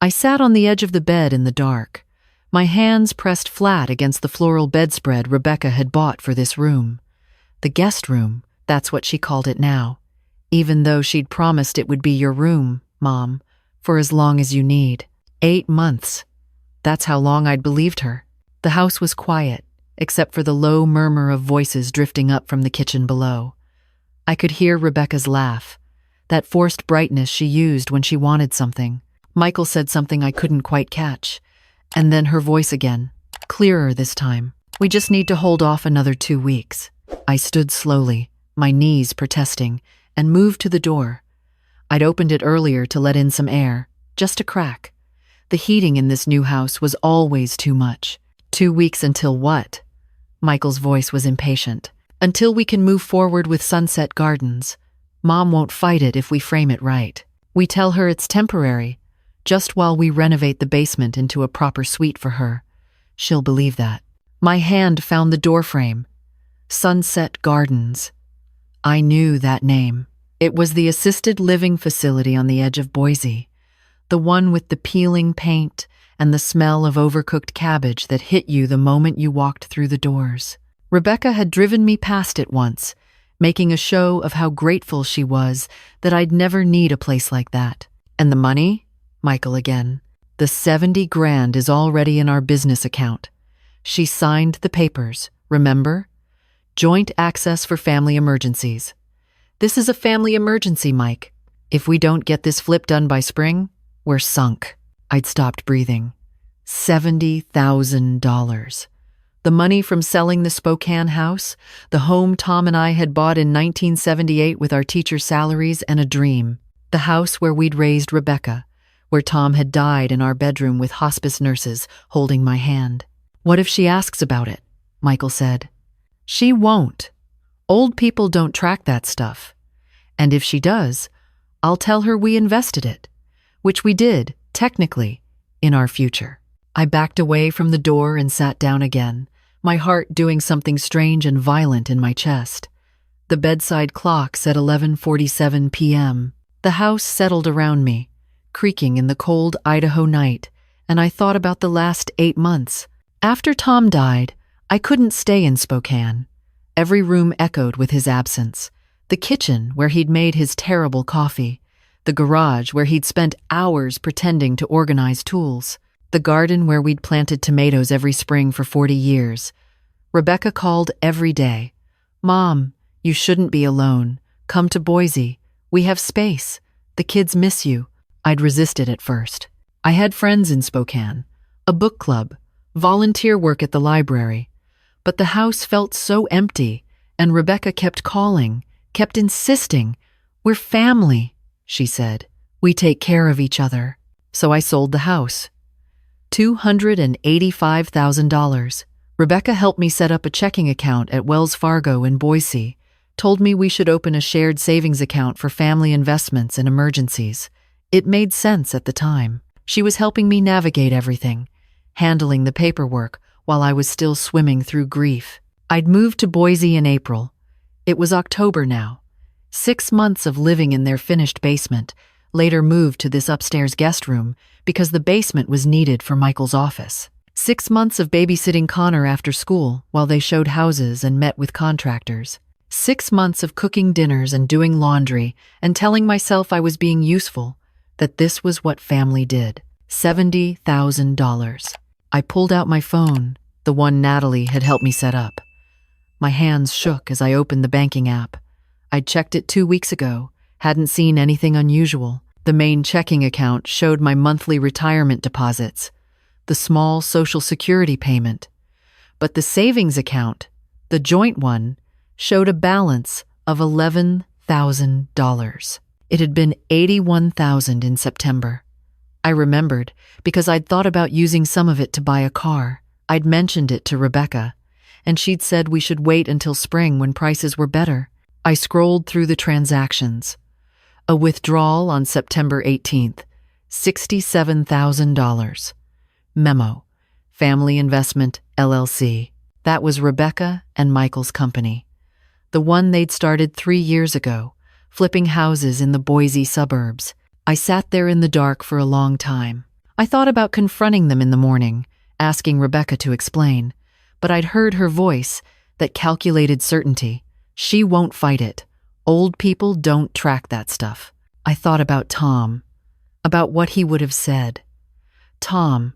I sat on the edge of the bed in the dark, my hands pressed flat against the floral bedspread Rebecca had bought for this room. The guest room, that's what she called it now, even though she'd promised it would be your room, Mom, for as long as you need. 8 months. That's how long I'd believed her. The house was quiet, except for the low murmur of voices drifting up from the kitchen below. I could hear Rebecca's laugh, that forced brightness she used when she wanted something. Michael said something I couldn't quite catch, and then her voice again, clearer this time. We just need to hold off another 2 weeks. I stood slowly, my knees protesting, and moved to the door. I'd opened it earlier to let in some air, just a crack. The heating in this new house was always too much. 2 weeks until what? Michael's voice was impatient. Until we can move forward with Sunset Gardens. Mom won't fight it if we frame it right. We tell her it's temporary, just while we renovate the basement into a proper suite for her. She'll believe that. My hand found the doorframe. Sunset Gardens. I knew that name. It was the assisted living facility on the edge of Boise, the one with the peeling paint and the smell of overcooked cabbage that hit you the moment you walked through the doors. Rebecca had driven me past it once, making a show of how grateful she was that I'd never need a place like that. And the money? Michael again. The 70 grand is already in our business account. She signed the papers, remember? Joint access for family emergencies. This is a family emergency, Mike. If we don't get this flip done by spring, we're sunk. I'd stopped breathing. $70,000. The money from selling the Spokane house, the home Tom and I had bought in 1978 with our teacher's salaries and a dream. The house where we'd raised Rebecca, where Tom had died in our bedroom with hospice nurses holding my hand. What if she asks about it? Michael said. She won't. Old people don't track that stuff. And if she does, I'll tell her we invested it, which we did, technically, in our future. I backed away from the door and sat down again, my heart doing something strange and violent in my chest. The bedside clock said 11:47 p.m. The house settled around me, creaking in the cold Idaho night, and I thought about the last 8 months. After Tom died, I couldn't stay in Spokane. Every room echoed with his absence. The kitchen, where he'd made his terrible coffee. The garage, where he'd spent hours pretending to organize tools. The garden where we'd planted tomatoes every spring for 40 years. Rebecca called every day. Mom, you shouldn't be alone. Come to Boise. We have space. The kids miss you. I'd resisted at first. I had friends in Spokane, a book club, volunteer work at the library. But the house felt so empty, and Rebecca kept calling, kept insisting. We're family, she said. We take care of each other. So I sold the house. $285,000. Rebecca helped me set up a checking account at Wells Fargo in Boise, told me we should open a shared savings account for family investments and emergencies. It made sense at the time. She was helping me navigate everything, handling the paperwork while I was still swimming through grief. I'd moved to Boise in April. It was October now. 6 months of living in their finished basement, later moved to this upstairs guest room because the basement was needed for Michael's office. 6 months of babysitting Connor after school while they showed houses and met with contractors. 6 months of cooking dinners and doing laundry and telling myself I was being useful, that this was what family did. $70,000. I pulled out my phone, the one Natalie had helped me set up. My hands shook as I opened the banking app. I'd checked it 2 weeks ago, hadn't seen anything unusual. The main checking account showed my monthly retirement deposits, the small Social Security payment. But the savings account, the joint one, showed a balance of $11,000. It had been $81,000 in September. I remembered because I'd thought about using some of it to buy a car. I'd mentioned it to Rebecca, and she'd said we should wait until spring when prices were better. I scrolled through the transactions. A withdrawal on September 18th, $67,000. Memo, Family Investment, LLC. That was Rebecca and Michael's company. The one they'd started 3 years ago, flipping houses in the Boise suburbs. I sat there in the dark for a long time. I thought about confronting them in the morning, asking Rebecca to explain, but I'd heard her voice, that calculated certainty. She won't fight it. Old people don't track that stuff. I thought about Tom, about what he would have said. Tom,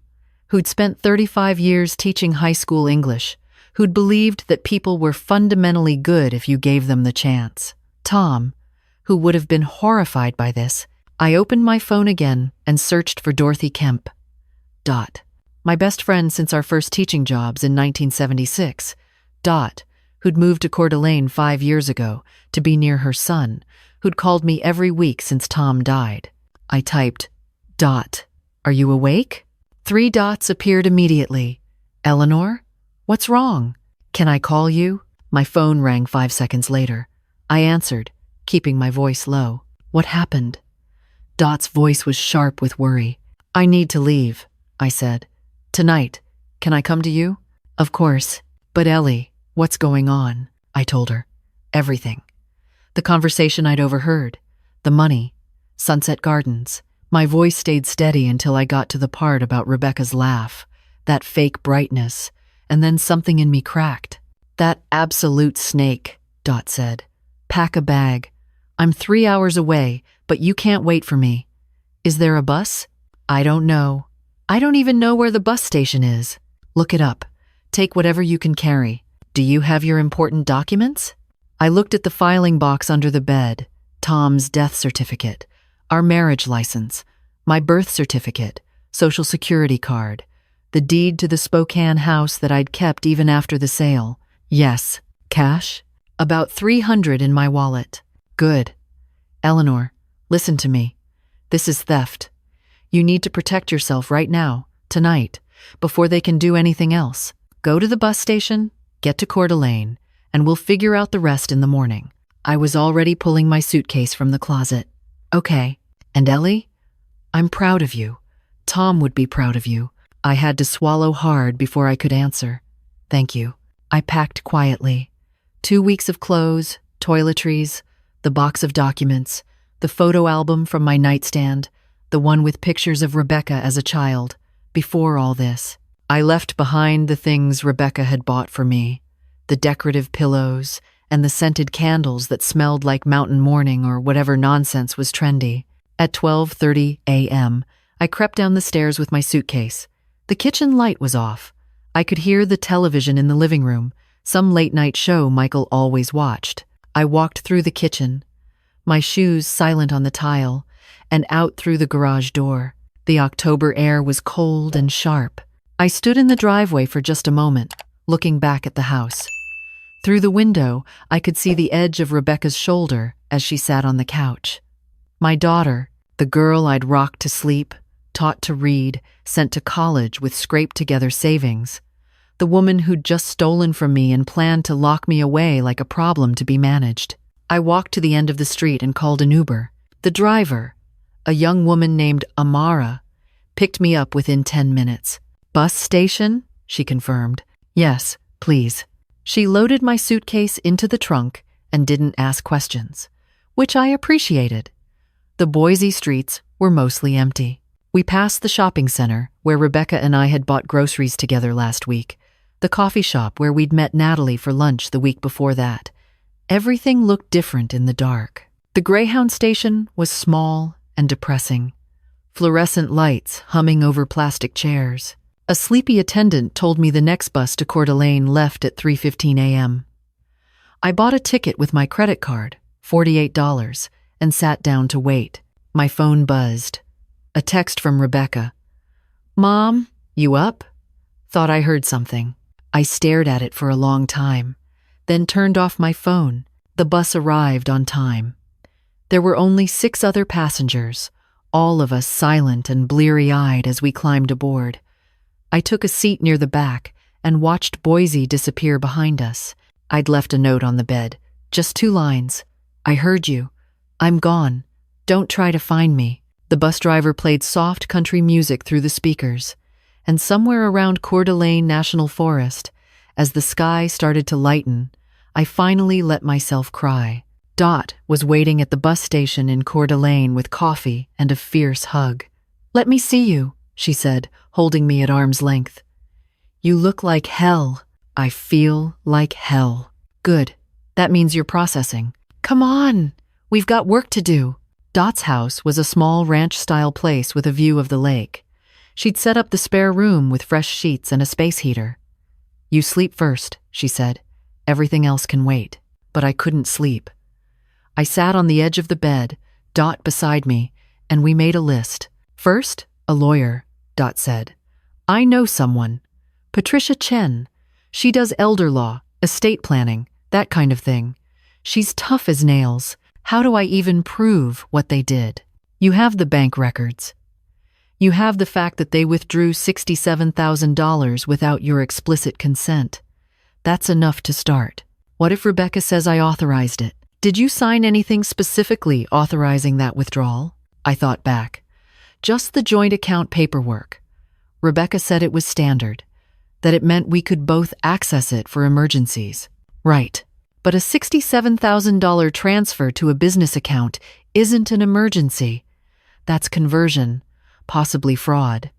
who'd spent 35 years teaching high school English, who'd believed that people were fundamentally good if you gave them the chance. Tom, who would have been horrified by this. I opened my phone again and searched for Dorothy Kemp. My best friend since our first teaching jobs in 1976. Who'd moved to Coeur d'Alene 5 years ago to be near her son, who'd called me every week since Tom died. I typed, "Are you awake?" 3 dots appeared immediately. "Eleanor? What's wrong? Can I call you?" My phone rang 5 seconds later. I answered, keeping my voice low. "What happened?" Dot's voice was sharp with worry. "I need to leave," I said. "Tonight. Can I come to you?" "Of course. But Ellie, what's going on?" I told her. Everything. The conversation I'd overheard. The money. Sunset Gardens. My voice stayed steady until I got to the part about Rebecca's laugh. That fake brightness. And then something in me cracked. "That absolute snake," Dot said. "Pack a bag. I'm 3 hours away, but you can't wait for me." "Is there a bus?" "I don't know. I don't even know where the bus station is." "Look it up. Take whatever you can carry. Do you have your important documents?" I looked at the filing box under the bed. Tom's death certificate, our marriage license, my birth certificate, Social Security card, the deed to the Spokane house that I'd kept even after the sale. Yes. Cash? About $300 in my wallet. Good. "Eleanor, listen to me. This is theft. You need to protect yourself right now, tonight, before they can do anything else. Go to the bus station, get to Coeur d'Alene, and we'll figure out the rest in the morning." I was already pulling my suitcase from the closet. "Okay. And Ellie? I'm proud of you. Tom would be proud of you." I had to swallow hard before I could answer. "Thank you." I packed quietly. 2 weeks of clothes, toiletries, the box of documents, the photo album from my nightstand, the one with pictures of Rebecca as a child. Before all this, I left behind the things Rebecca had bought for me, the decorative pillows and the scented candles that smelled like mountain morning or whatever nonsense was trendy. At 12:30 a.m., I crept down the stairs with my suitcase. The kitchen light was off. I could hear the television in the living room, some late-night show Michael always watched. I walked through the kitchen, my shoes silent on the tile, and out through the garage door. The October air was cold and sharp. I stood in the driveway for just a moment, looking back at the house. Through the window, I could see the edge of Rebecca's shoulder as she sat on the couch. My daughter, the girl I'd rocked to sleep, taught to read, sent to college with scraped-together savings. The woman who'd just stolen from me and planned to lock me away like a problem to be managed. I walked to the end of the street and called an Uber. The driver, a young woman named Amara, picked me up within 10 minutes. "Bus station?" she confirmed. "Yes, please." She loaded my suitcase into the trunk and didn't ask questions, which I appreciated. The Boise streets were mostly empty. We passed the shopping center where Rebecca and I had bought groceries together last week, the coffee shop where we'd met Natalie for lunch the week before that. Everything looked different in the dark. The Greyhound station was small and depressing. Fluorescent lights humming over plastic chairs. A sleepy attendant told me the next bus to Coeur d'Alene left at 3:15 a.m. I bought a ticket with my credit card, $48, and sat down to wait. My phone buzzed. A text from Rebecca. "Mom, you up?" Thought I heard something. I stared at it for a long time, then turned off my phone. The bus arrived on time. There were only 6 other passengers, all of us silent and bleary-eyed as we climbed aboard. I took a seat near the back and watched Boise disappear behind us. I'd left a note on the bed, just 2 lines. "I heard you. I'm gone. Don't try to find me." The bus driver played soft country music through the speakers, and somewhere around Coeur d'Alene National Forest, as the sky started to lighten, I finally let myself cry. Dot was waiting at the bus station in Coeur d'Alene with coffee and a fierce hug. "Let me see you," she said, holding me at arm's length. You look like hell. I feel like hell. Good. That means you're processing. Come on. We've got work to do. Dot's house was a small ranch-style place with a view of the lake. She'd set up the spare room with fresh sheets and a space heater. You sleep first, she said. Everything else can wait. But I couldn't sleep. I sat on the edge of the bed, Dot beside me, and we made a list. First, a lawyer, Dot said. I know someone. Patricia Chen. She does elder law, estate planning, that kind of thing. She's tough as nails. How do I even prove what they did? You have the bank records. You have the fact that they withdrew $67,000 without your explicit consent. That's enough to start. What if Rebecca says I authorized it? Did you sign anything specifically authorizing that withdrawal? I thought back. Just the joint account paperwork. Rebecca said it was standard, that it meant we could both access it for emergencies. Right. But a $67,000 transfer to a business account isn't an emergency. That's conversion, possibly fraud.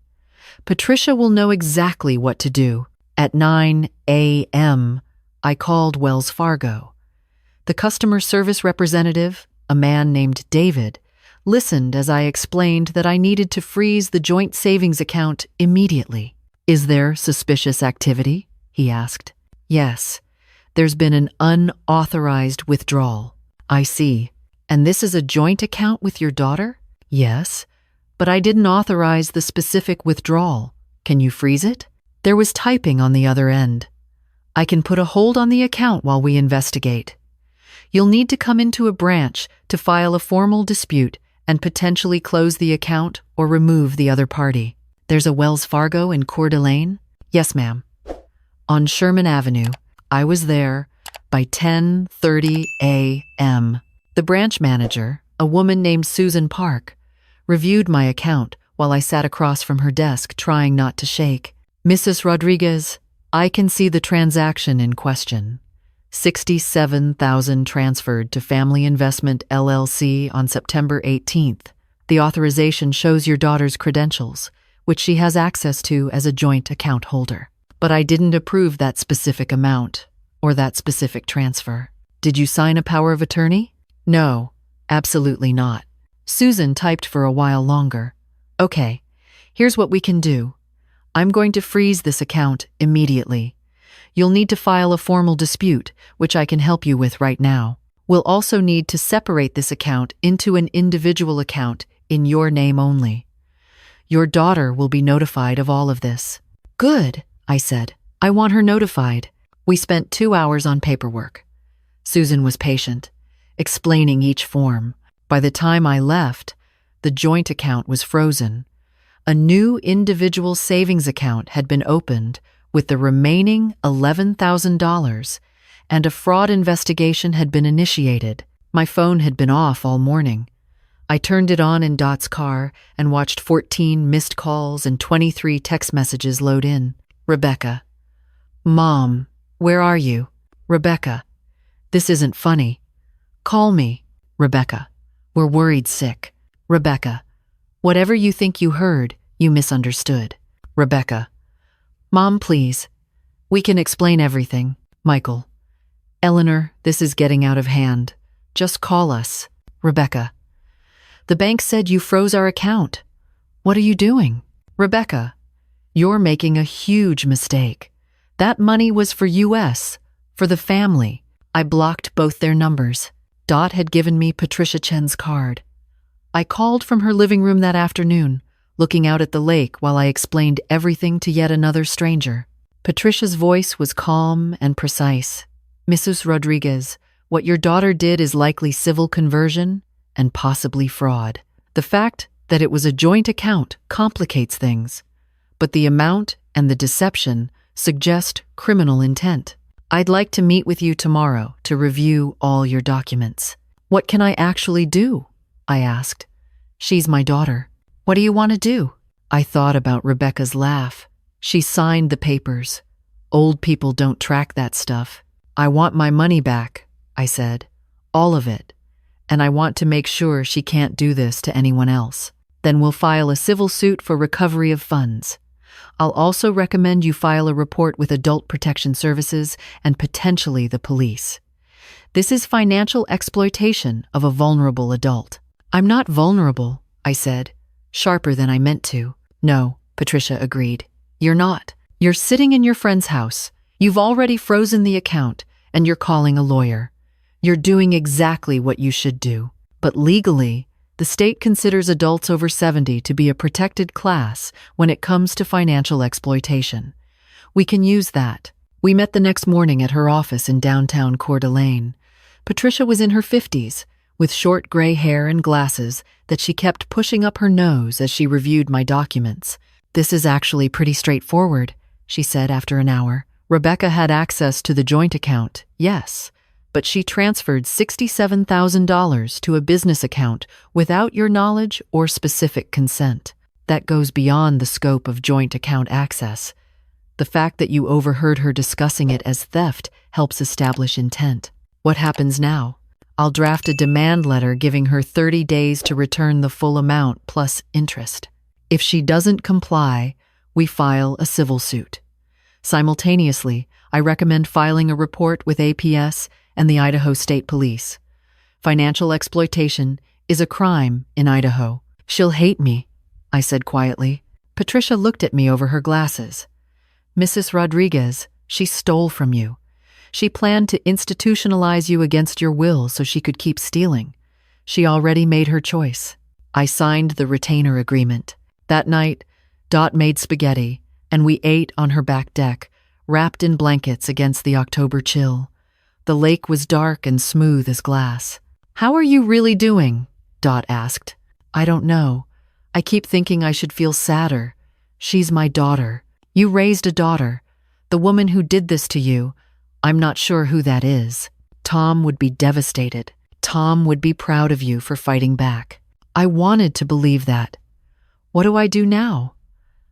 Patricia will know exactly what to do. At 9 a.m., I called Wells Fargo. The customer service representative, a man named David, listened as I explained that I needed to freeze the joint savings account immediately. Is there suspicious activity? He asked. Yes. There's been an unauthorized withdrawal. I see. And this is a joint account with your daughter? Yes. But I didn't authorize the specific withdrawal. Can you freeze it? There was typing on the other end. I can put a hold on the account while we investigate. You'll need to come into a branch to file a formal dispute and potentially close the account or remove the other party. There's a Wells Fargo in Coeur d'Alene? Yes, ma'am. On Sherman Avenue. I was there by 10:30 a.m. The branch manager, a woman named Susan Park, reviewed my account while I sat across from her desk trying not to shake. Mrs. Rodriguez, I can see the transaction in question. $67,000 transferred to Family Investment LLC on September 18th. The authorization shows your daughter's credentials, which she has access to as a joint account holder. But I didn't approve that specific amount or that specific transfer. Did you sign a power of attorney? No, absolutely not. Susan typed for a while longer. Okay, here's what we can do. I'm going to freeze this account immediately. You'll need to file a formal dispute, which I can help you with right now. We'll also need to separate this account into an individual account in your name only. Your daughter will be notified of all of this. Good, I said. I want her notified. We spent 2 hours on paperwork. Susan was patient, explaining each form. By the time I left, the joint account was frozen. A new individual savings account had been opened with the remaining $11,000, and a fraud investigation had been initiated. My phone had been off all morning. I turned it on in Dot's car and watched 14 missed calls and 23 text messages load in. Rebecca. Mom, where are you? Rebecca. This isn't funny. Call me. Rebecca. We're worried sick. Rebecca. Whatever you think you heard, you misunderstood. Rebecca. Mom, please. We can explain everything. Michael. Eleanor, this is getting out of hand. Just call us. Rebecca. The bank said you froze our account. What are you doing? Rebecca. You're making a huge mistake. That money was for US, for the family. I blocked both their numbers. Dot had given me Patricia Chen's card. I called from her living room that afternoon, looking out at the lake while I explained everything to yet another stranger. Patricia's voice was calm and precise. Mrs. Rodriguez, what your daughter did is likely civil conversion and possibly fraud. The fact that it was a joint account complicates things, but the amount and the deception suggest criminal intent. I'd like to meet with you tomorrow to review all your documents. What can I actually do? I asked. She's my daughter. What do you want to do? I thought about Rebecca's laugh. She signed the papers. Old people don't track that stuff. I want my money back, I said. All of it. And I want to make sure she can't do this to anyone else. Then we'll file a civil suit for recovery of funds. I'll also recommend you file a report with Adult Protection Services and potentially the police. This is financial exploitation of a vulnerable adult." "I'm not vulnerable," I said, sharper than I meant to. "No," Patricia agreed. "You're not. You're sitting in your friend's house. You've already frozen the account, and you're calling a lawyer. You're doing exactly what you should do. But legally, the state considers adults over 70 to be a protected class when it comes to financial exploitation. We can use that." We met the next morning at her office in downtown Coeur d'Alene. Patricia was in her 50s, with short gray hair and glasses that she kept pushing up her nose as she reviewed my documents. "This is actually pretty straightforward," she said after an hour. "Rebecca had access to the joint account, yes, but she transferred $67,000 to a business account without your knowledge or specific consent. That goes beyond the scope of joint account access. The fact that you overheard her discussing it as theft helps establish intent. What happens now? I'll draft a demand letter giving her 30 days to return the full amount plus interest. If she doesn't comply, we file a civil suit. Simultaneously, I recommend filing a report with APS and the Idaho State Police. Financial exploitation is a crime in Idaho." "She'll hate me," I said quietly. Patricia looked at me over her glasses. "Mrs. Rodriguez, she stole from you. She planned to institutionalize you against your will so she could keep stealing. She already made her choice." I signed the retainer agreement. That night, Dot made spaghetti, and we ate on her back deck, wrapped in blankets against the October chill. The lake was dark and smooth as glass. "How are you really doing?" Dot asked. "I don't know. I keep thinking I should feel sadder. She's my daughter. You raised a daughter. The woman who did this to you, I'm not sure who that is. Tom would be devastated. Tom would be proud of you for fighting back." I wanted to believe that. What do I do now?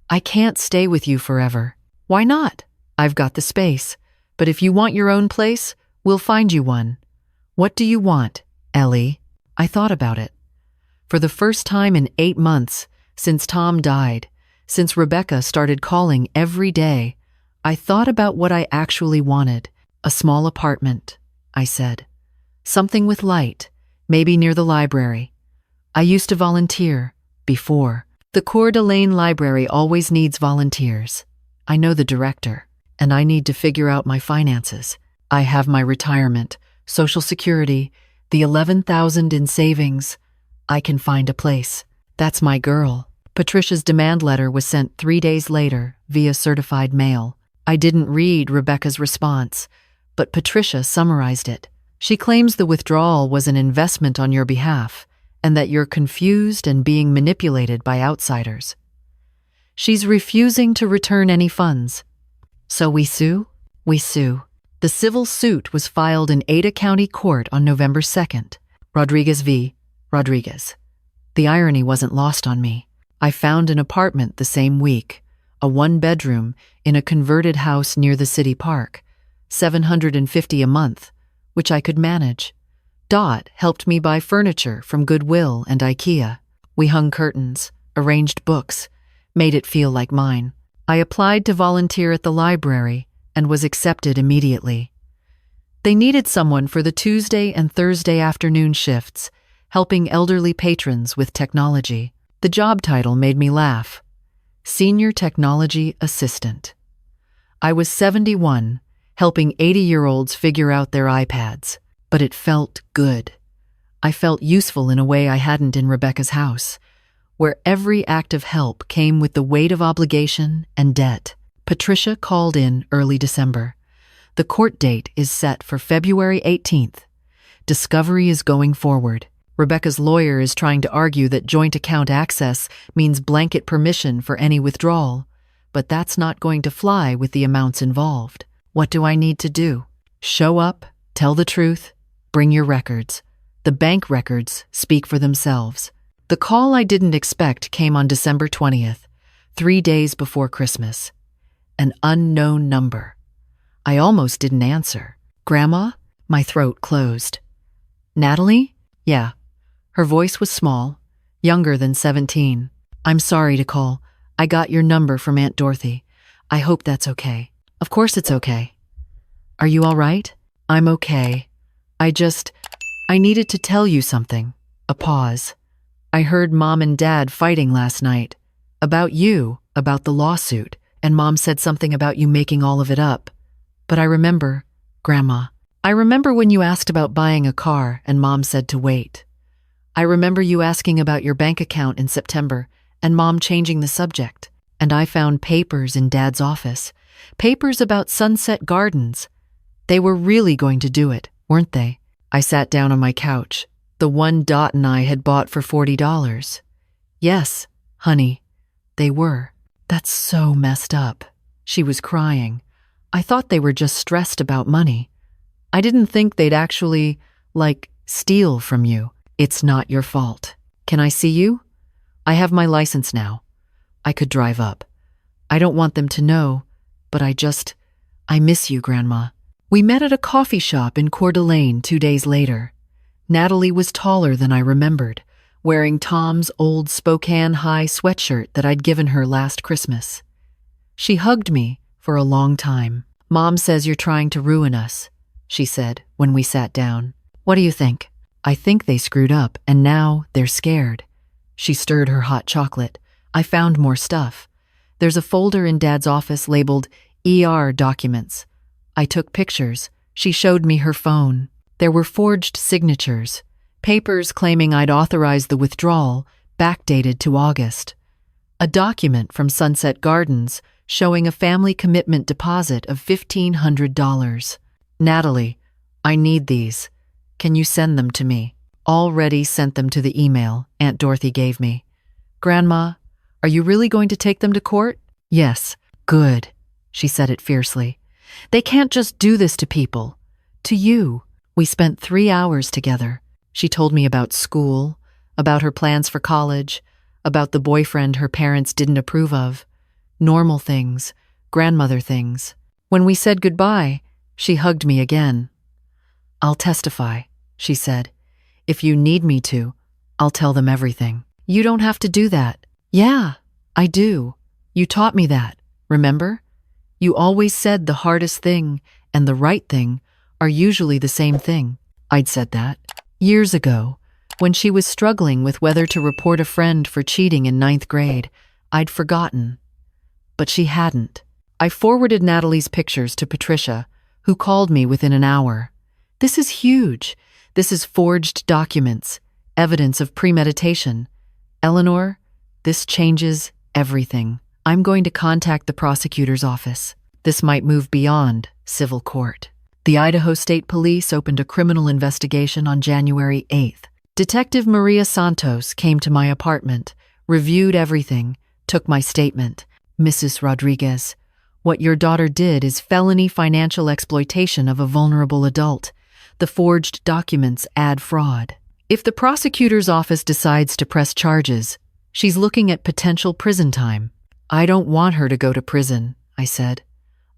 "I can't stay with you forever." "Why not? I've got the space. But if you want your own place, we'll find you one." "What do you want, Ellie?" I thought about it. For the first time in 8 months, since Tom died, since Rebecca started calling every day, I thought about what I actually wanted. "A small apartment," I said. "Something with light, maybe near the library. I used to volunteer, before. The Coeur d'Alene Library always needs volunteers. I know the director, and I need to figure out my finances. I have my retirement, Social Security, the $11,000 in savings. I can find a place. That's my girl." Patricia's demand letter was sent 3 days later via certified mail. I didn't read Rebecca's response, but Patricia summarized it. She claims the withdrawal was an investment on your behalf and that you're confused and being manipulated by outsiders. She's refusing to return any funds. So we sue? We sue. The civil suit was filed in Ada County Court on November 2nd. Rodriguez v. Rodriguez. The irony wasn't lost on me. I found an apartment the same week, a 1-bedroom in a converted house near the city park, $750 a month, which I could manage. Dot helped me buy furniture from Goodwill and IKEA. We hung curtains, arranged books, made it feel like mine. I applied to volunteer at the library and was accepted immediately. They needed someone for the Tuesday and Thursday afternoon shifts, helping elderly patrons with technology. The job title made me laugh. Senior Technology Assistant. I was 71, helping 80-year-olds figure out their iPads, but it felt good. I felt useful in a way I hadn't in Rebecca's house, where every act of help came with the weight of obligation and debt. Patricia called in early December. The court date is set for February 18th. Discovery is going forward. Rebecca's lawyer is trying to argue that joint account access means blanket permission for any withdrawal, but that's not going to fly with the amounts involved. What do I need to do? Show up, tell the truth, bring your records. The bank records speak for themselves. The call I didn't expect came on December 20th, 3 days before Christmas. An unknown number. I almost didn't answer. "Grandma?" My throat closed. "Natalie?" "Yeah." Her voice was small. younger than 17. I'm sorry to call. I got your number from Aunt Dorothy. I hope that's okay. Of course it's okay. Are you all right? I'm okay. I needed to tell you something. A pause. I heard Mom and Dad fighting last night. About you, about the lawsuit, and Mom said something about you making all of it up. But I remember, Grandma. I remember when you asked about buying a car and Mom said to wait. I remember you asking about your bank account in September and Mom changing the subject. And I found papers in Dad's office. Papers about Sunset Gardens. They were really going to do it, weren't they? I sat down on my couch. The one Dot and I had bought for $40. Yes, honey, they were. That's so messed up. She was crying. I thought they were just stressed about money. I didn't think they'd actually, steal from you. It's not your fault. Can I see you? I have my license now. I could drive up. I don't want them to know, but I miss you, Grandma. We met at a coffee shop in Coeur d'Alene 2 days later. Natalie was taller than I remembered, wearing Tom's old Spokane High sweatshirt that I'd given her last Christmas. She hugged me for a long time. Mom says you're trying to ruin us, she said when we sat down. What do you think? I think they screwed up and now they're scared. She stirred her hot chocolate. I found more stuff. There's a folder in Dad's office labeled ER documents. I took pictures. She showed me her phone. There were forged signatures, papers claiming I'd authorized the withdrawal, backdated to August. A document from Sunset Gardens showing a family commitment deposit of $1,500. Natalie, I need these. Can you send them to me? Already sent them to the email Aunt Dorothy gave me. Grandma, are you really going to take them to court? Yes. Good. She said it fiercely. They can't just do this to people. To you. We spent 3 hours together. She told me about school, about her plans for college, about the boyfriend her parents didn't approve of. Normal things, grandmother things. When we said goodbye, she hugged me again. I'll testify, she said. If you need me to, I'll tell them everything. You don't have to do that. Yeah, I do. You taught me that, remember? You always said the hardest thing and the right thing are usually the same thing. I'd said that. Years ago, when she was struggling with whether to report a friend for cheating in 9th grade, I'd forgotten. But she hadn't. I forwarded Natalie's pictures to Patricia, who called me within an hour. This is huge. This is forged documents, evidence of premeditation. Eleanor, this changes everything. I'm going to contact the prosecutor's office. This might move beyond civil court. The Idaho State Police opened a criminal investigation on January 8th. Detective Maria Santos came to my apartment, reviewed everything, took my statement. Mrs. Rodriguez, what your daughter did is felony financial exploitation of a vulnerable adult. The forged documents add fraud. If the prosecutor's office decides to press charges, she's looking at potential prison time. I don't want her to go to prison, I said.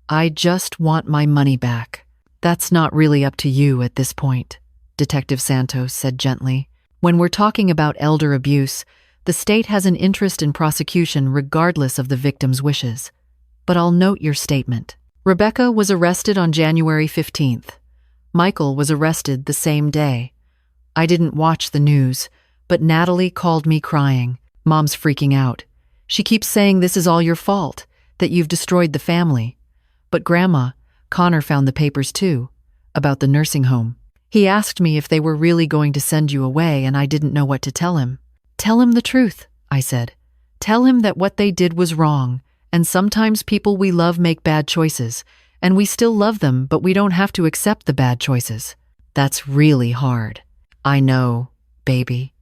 I just want my money back. That's not really up to you at this point, Detective Santos said gently. When we're talking about elder abuse, the state has an interest in prosecution regardless of the victim's wishes. But I'll note your statement. Rebecca was arrested on January 15th. Michael was arrested the same day. I didn't watch the news, but Natalie called me crying. Mom's freaking out. She keeps saying this is all your fault, that you've destroyed the family. But Grandma, Connor found the papers too, about the nursing home. He asked me if they were really going to send you away and I didn't know what to tell him. Tell him the truth, I said. Tell him that what they did was wrong, and sometimes people we love make bad choices, and we still love them, but we don't have to accept the bad choices. That's really hard. I know, baby.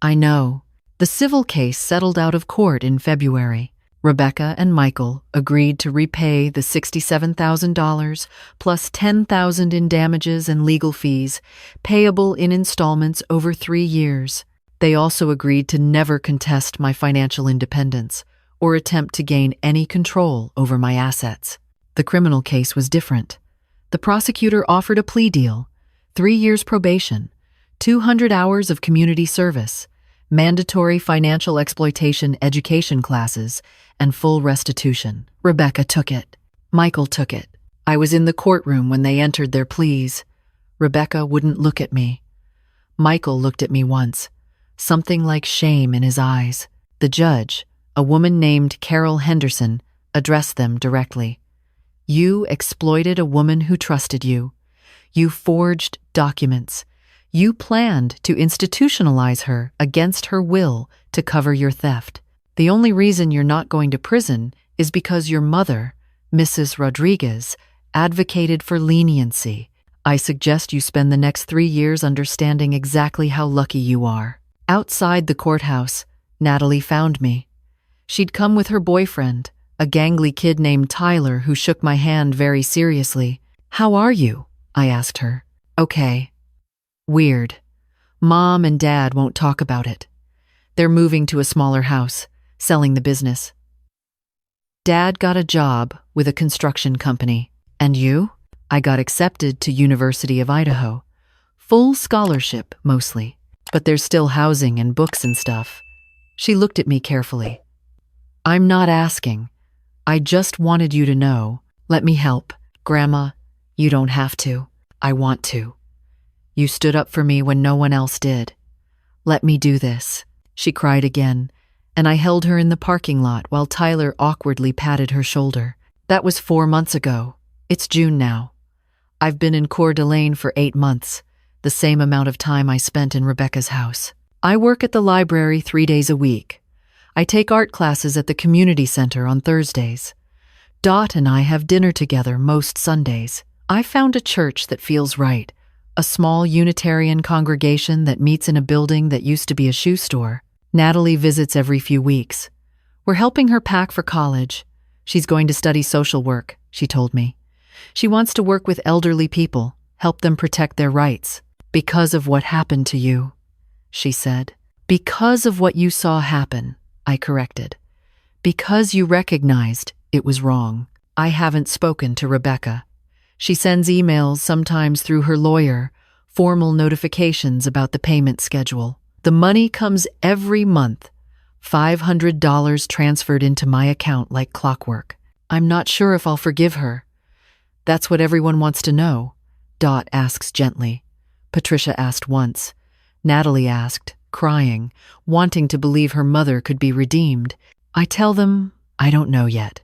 I know. The civil case settled out of court in February. Rebecca and Michael agreed to repay the $67,000 plus $10,000 in damages and legal fees, payable in installments over 3 years. They also agreed to never contest my financial independence or attempt to gain any control over my assets. The criminal case was different. The prosecutor offered a plea deal, 3 years probation, 200 hours of community service, mandatory financial exploitation education classes, and full restitution. Rebecca took it. Michael took it. I was in the courtroom when they entered their pleas. Rebecca wouldn't look at me. Michael looked at me once, something like shame in his eyes. The judge, a woman named Carol Henderson, addressed them directly. You exploited a woman who trusted you. You forged documents. You planned to institutionalize her against her will to cover your theft. The only reason you're not going to prison is because your mother, Mrs. Rodriguez, advocated for leniency. I suggest you spend the next 3 years understanding exactly how lucky you are. Outside the courthouse, Natalie found me. She'd come with her boyfriend, a gangly kid named Tyler who shook my hand very seriously. How are you? I asked her. Okay. Weird. Mom and Dad won't talk about it. They're moving to a smaller house, selling the business. Dad got a job with a construction company. And you? I got accepted to University of Idaho. Full scholarship, mostly. But there's still housing and books and stuff. She looked at me carefully. I'm not asking. I just wanted you to know. Let me help. Grandma, you don't have to. I want to. You stood up for me when no one else did. Let me do this. She cried again, and I held her in the parking lot while Tyler awkwardly patted her shoulder. That was 4 months ago. It's June now. I've been in Coeur d'Alene for 8 months, the same amount of time I spent in Rebecca's house. I work at the library 3 days a week. I take art classes at the community center on Thursdays. Dot and I have dinner together most Sundays. I found a church that feels right, a small Unitarian congregation that meets in a building that used to be a shoe store. Natalie visits every few weeks. We're helping her pack for college. She's going to study social work, she told me. She wants to work with elderly people, help them protect their rights. Because of what happened to you, she said. Because of what you saw happen, I corrected. Because you recognized it was wrong. I haven't spoken to Rebecca. She sends emails sometimes through her lawyer, formal notifications about the payment schedule. The money comes every month, $500 transferred into my account like clockwork. I'm not sure if I'll forgive her. That's what everyone wants to know, Dot asks gently. Patricia asked once. Natalie asked, crying, wanting to believe her mother could be redeemed. I tell them, I don't know yet.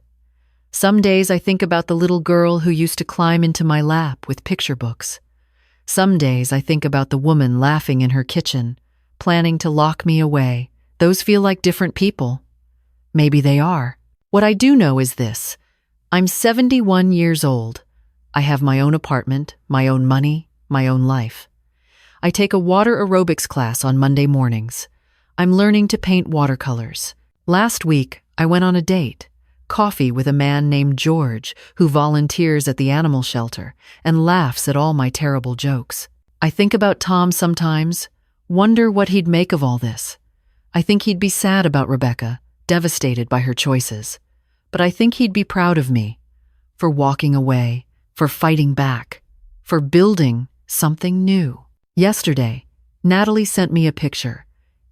Some days I think about the little girl who used to climb into my lap with picture books. Some days I think about the woman laughing in her kitchen, planning to lock me away. Those feel like different people. Maybe they are. What I do know is this. I'm 71 years old. I have my own apartment, my own money, my own life. I take a water aerobics class on Monday mornings. I'm learning to paint watercolors. Last week, I went on a date, coffee with a man named George who volunteers at the animal shelter and laughs at all my terrible jokes. I think about Tom sometimes, wonder what he'd make of all this. I think he'd be sad about Rebecca, devastated by her choices. But I think he'd be proud of me for walking away, for fighting back, for building something new. Yesterday, Natalie sent me a picture.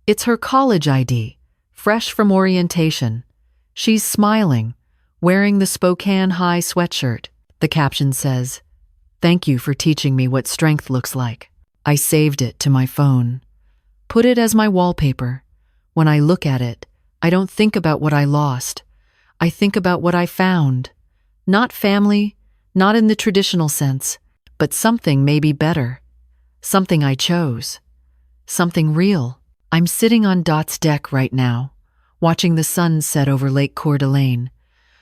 It's her college ID, fresh from orientation. She's smiling, wearing the Spokane High sweatshirt. The caption says, "Thank you for teaching me what strength looks like." I saved it to my phone. Put it as my wallpaper. When I look at it, I don't think about what I lost. I think about what I found. Not family, not in the traditional sense, but something maybe better. Something I chose. Something real. I'm sitting on Dot's deck right now, watching the sun set over Lake Coeur d'Alene.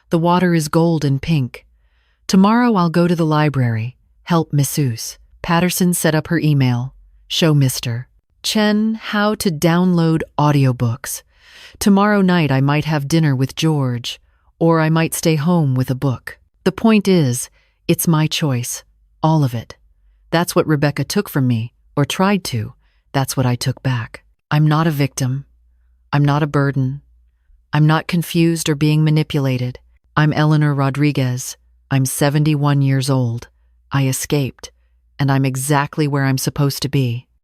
The water is gold and pink. Tomorrow I'll go to the library, help Missus Patterson set up her email, show Mr. Chen how to download audiobooks. Tomorrow night I might have dinner with George, or I might stay home with a book. The point is, it's my choice, all of it. That's what Rebecca took from me, or tried to. That's what I took back. I'm not a victim. I'm not a burden. I'm not confused or being manipulated. I'm Eleanor Rodriguez. I'm 71 years old. I escaped, and I'm exactly where I'm supposed to be.